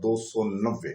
290,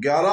11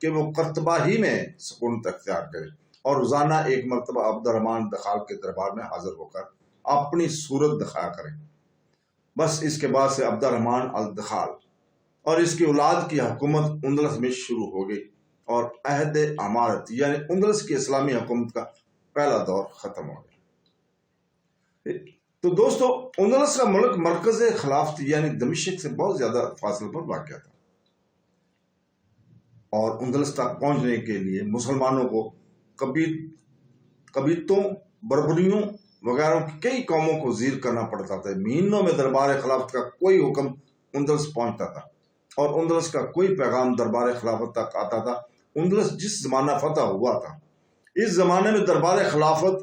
کہ وہ کرتبہ ہی میں سکونت اختیار کرے اور روزانہ ایک مرتبہ عبد الرحمن دخال کے دربار میں حاضر ہو کر اپنی صورت دکھایا کرے۔ بس اس کے بعد سے عبد الرحمن الدخال اور اس کی اولاد کی حکومت اندلس میں شروع ہو گئی اور عہد امارت یعنی اندلس کی اسلامی حکومت کا پہلا دور ختم ہو گیا۔ تو دوستو، اندلس کا ملک مرکز خلافت یعنی دمشق سے بہت زیادہ فاصلے پر واقع تھا، اور اندلس تک پہنچنے کے لیے مسلمانوں کو قبیتوں، بربریوں وغیرہ کی کئی قوموں کو زیر کرنا پڑتا تھا۔ مہینوں میں دربار خلافت کا کوئی حکم اندلس پہنچتا تھا اور اندلس کا کوئی پیغام دربار خلافت تک آتا تھا۔ اندلس جس زمانہ فتح ہوا تھا، اس زمانے میں دربار خلافت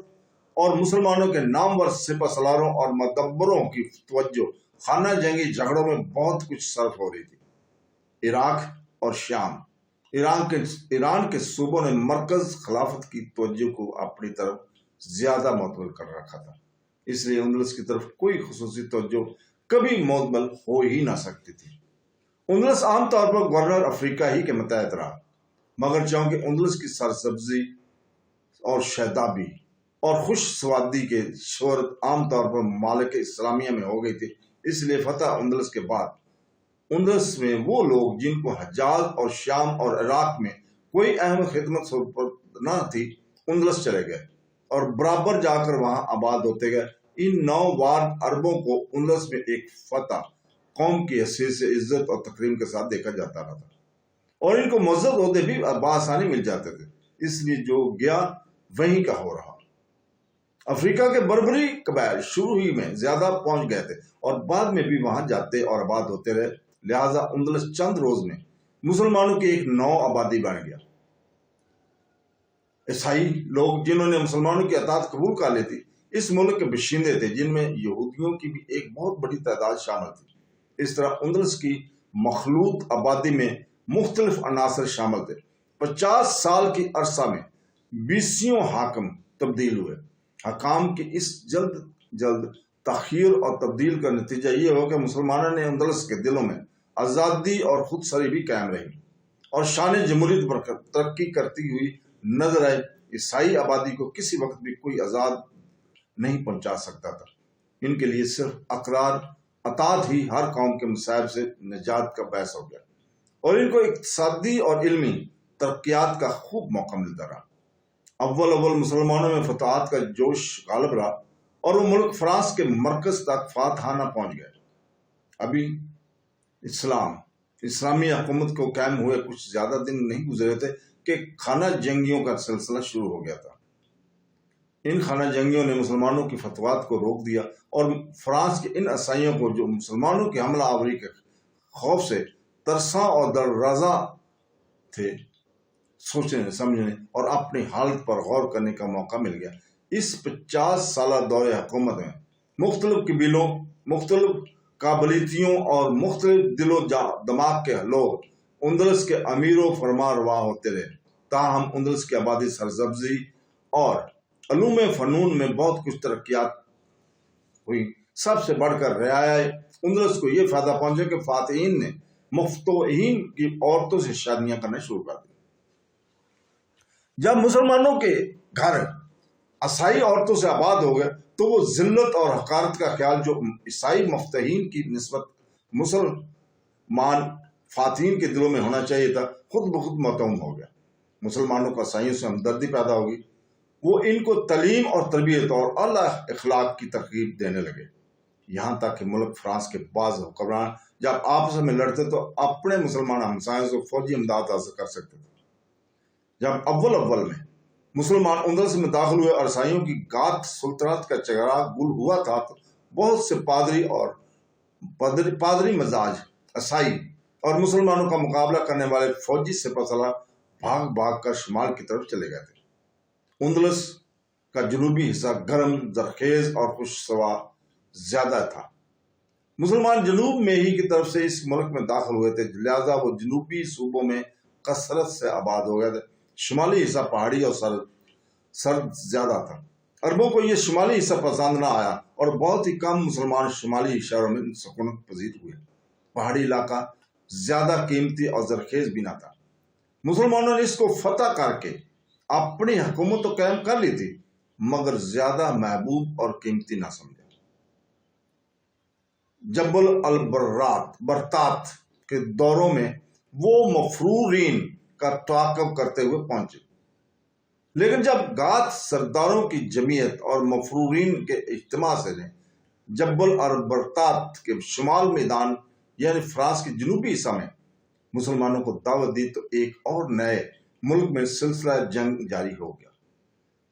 اور مسلمانوں کے نامور سپہ سالاروں اور مدبروں کی توجہ خانہ جنگی جھگڑوں میں بہت کچھ صرف ہو رہی تھی۔ عراق اور شام، ایران کے صوبوں نے مرکز خلافت کی توجہ کو اپنی طرف زیادہ متوجہ کر رکھا تھا، اس لیے اندلس کی طرف کوئی خصوصی توجہ کبھی معتمد ہو ہی نہ سکتی تھی۔ اندلس عام طور پر گورنر افریقہ ہی کے متحد رہا، مگر چونکہ اندلس کی سرسبزی اور شادابی اور خوش سوادی کے شہرت عام طور پر ممالک اسلامیہ میں ہو گئی تھی، اس لیے فتح اندلس کے بعد اندلس میں وہ لوگ جن کو حجاز اور شام اور عراق میں کوئی اہم خدمت سرپرست نہ تھی، اندلس چلے گئے اور برابر جا کر وہاں آباد ہوتے گئے۔ ان نوآباد عربوں کو اندلس میں ایک فتح قوم کی حیثیت سے عزت اور تکریم کے ساتھ دیکھا جاتا رہا تھا، اور ان کو معزز عہدے بھی بآسانی مل جاتے تھے، اس لیے جو گیا وہیں کا ہو رہا۔ افریقہ کے بربری قبائل شروع ہی میں زیادہ پہنچ گئے تھے اور بعد میں بھی وہاں جاتے اور آباد ہوتے رہے، لہذا اندلس چند روز میں مسلمانوں کی ایک نو آبادی بن گیا۔ عیسائی لوگ جنہوں نے مسلمانوں کی اطاعت قبول کر لی تھی، اس ملک کے باشندے تھے، جن میں یہودیوں کی بھی ایک بہت بڑی تعداد شامل تھی۔ اس طرح اندلس کی مخلوط آبادی میں مختلف عناصر شامل تھے۔ 50 سال کی عرصہ میں 20 حاکم تبدیل ہوئے۔ حکام کی اس جلد تاخیر اور تبدیل کا نتیجہ یہ ہو کہ مسلمانوں نے اندلس کے دلوں میں آزادی اور خود سری بھی قائم رہی اور شان جمہوریت پر ترقی کرتی ہوئی نظر آئی۔ عیسائی آبادی کو کسی وقت بھی کوئی آزاد نہیں پہنچا سکتا تھا، ان کے لیے صرف اقرار اطاعت ہی ہر قوم کے مصائب سے نجات کا باعث ہو گیا، اور ان کو اقتصادی اور علمی ترقیات کا خوب موقع ملتا رہا۔ اول مسلمانوں میں فتوحات کا جوش غالب رہا اور وہ ملک فرانس کے مرکز تک فاتحانہ پہنچ گئے۔ ابھی اسلامی حکومت کو قائم ہوئے کچھ زیادہ دن نہیں گزرے تھے کہ خانہ جنگیوں کا سلسلہ شروع ہو گیا تھا۔ ان خانہ جنگیوں نے مسلمانوں کی فتوحات کو روک دیا اور فرانس کے ان عیسائیوں کو جو مسلمانوں کی حملہ آوری کے خوف سے ترساں اور دررضا تھے، سوچنے سمجھنے اور اپنی حالت پر غور کرنے کا موقع مل گیا۔ اس 50 سالہ دور حکومت میں مختلف قبیلوں، مختلف قابلیتوں اور مختلف دل و دماغ کے لوگ اندلس کے امیر و فرما روا ہوتے رہے، تاہم اندلس کی آبادی سرسبزی اور علوم فنون میں بہت کچھ ترقیات ہوئی۔ سب سے بڑھ کر رعایا اندلس کو یہ فائدہ پہنچا کہ فاتحین نے مفتوحین کی عورتوں سے شادیاں کرنا شروع کر دی۔ جب مسلمانوں کے گھر عیسائی عورتوں سے آباد ہو گئے تو وہ ذلت اور حقارت کا خیال جو عیسائی مفتحین کی نسبت مسلمان فاتحین کے دلوں میں ہونا چاہیے تھا، خود بخود معدوم ہو گیا۔ مسلمانوں کو عیسائیوں سے ہمدردی پیدا ہوگی، وہ ان کو تعلیم اور تربیت اور اعلیٰ اخلاق کی ترغیب دینے لگے، یہاں تک کہ ملک فرانس کے بعض حکمران جب آپس میں لڑتے تو اپنے مسلمان ہمسایوں سے فوجی امداد حاصل کر سکتے تھے۔ جب اول میں مسلمان اندلس میں داخل ہوئے اور عیسائیوں کی گات سلطنت کا چراغ گل ہوا تھا، تو بہت سے پادری مزاج عیسائی اور مسلمانوں کا مقابلہ کرنے والے فوجی سپہ سالار بھاگ کر شمال کی طرف چلے گئے تھے۔ اندلس کا جنوبی حصہ گرم، زرخیز اور خوشگوار زیادہ تھا۔ مسلمان جنوب میں ہی کی طرف سے اس ملک میں داخل ہوئے تھے، لہذا وہ جنوبی صوبوں میں کثرت سے آباد ہو گئے تھے۔ شمالی حصہ پہاڑی اور سرد زیادہ تھا۔ عربوں کو یہ شمالی حصہ پسند نہ آیا اور بہت ہی کم مسلمان شمالی شہروں میں سکونت پذیر ہوئے۔ پہاڑی علاقہ زیادہ قیمتی اور زرخیز بھی نہ تھا۔ مسلمانوں نے اس کو فتح کر کے اپنی حکومت تو قائم کر لی تھی، مگر زیادہ محبوب اور قیمتی نہ سمجھا۔ جبل برطات کے دوروں میں وہ مفرورین کا تعاقب کرتے ہوئے پہنچے، لیکن جب گات سرداروں کی جمعیت اور مفرورین کے اجتماع سے نے جبل برطات کے شمال میدان یعنی فرانس کے جنوبی حصہ میں مسلمانوں کو دعوت دی تو ایک اور نئے ملک میں سلسلہ جنگ جاری ہو گیا،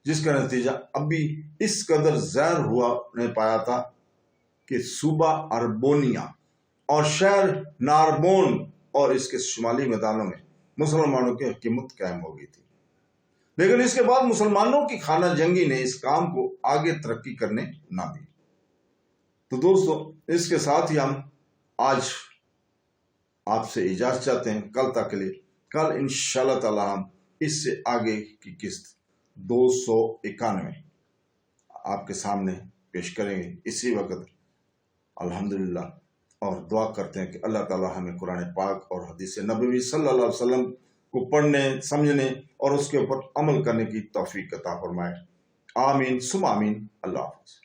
جس کا نتیجہ ابھی اس قدر زہر ہوا نے پایا تھا کہ صوبہ اربونیا اور شہر ناربون اور اس کے شمالی میدانوں میں مسلمانوں کی حکومت قائم ہو گئی تھی۔ لیکن اس کے بعد مسلمانوں کی خانہ جنگی نے اس کام کو آگے ترقی کرنے نہ دی۔ تو دوستو، اس کے ساتھ ہی ہم آج آپ سے اجازت چاہتے ہیں کل تک کے لیے۔ کل انشاءاللہ تعالی ہم اس سے آگے کی قسط 291 آپ کے سامنے پیش کریں گے اسی وقت الحمدللہ، اور دعا کرتے ہیں کہ اللہ تعالی ہمیں قرآن پاک اور حدیث نبوی صلی اللہ علیہ وسلم کو پڑھنے، سمجھنے اور اس کے اوپر عمل کرنے کی توفیق عطا فرمائے۔ آمین ثم آمین۔ اللہ حافظ۔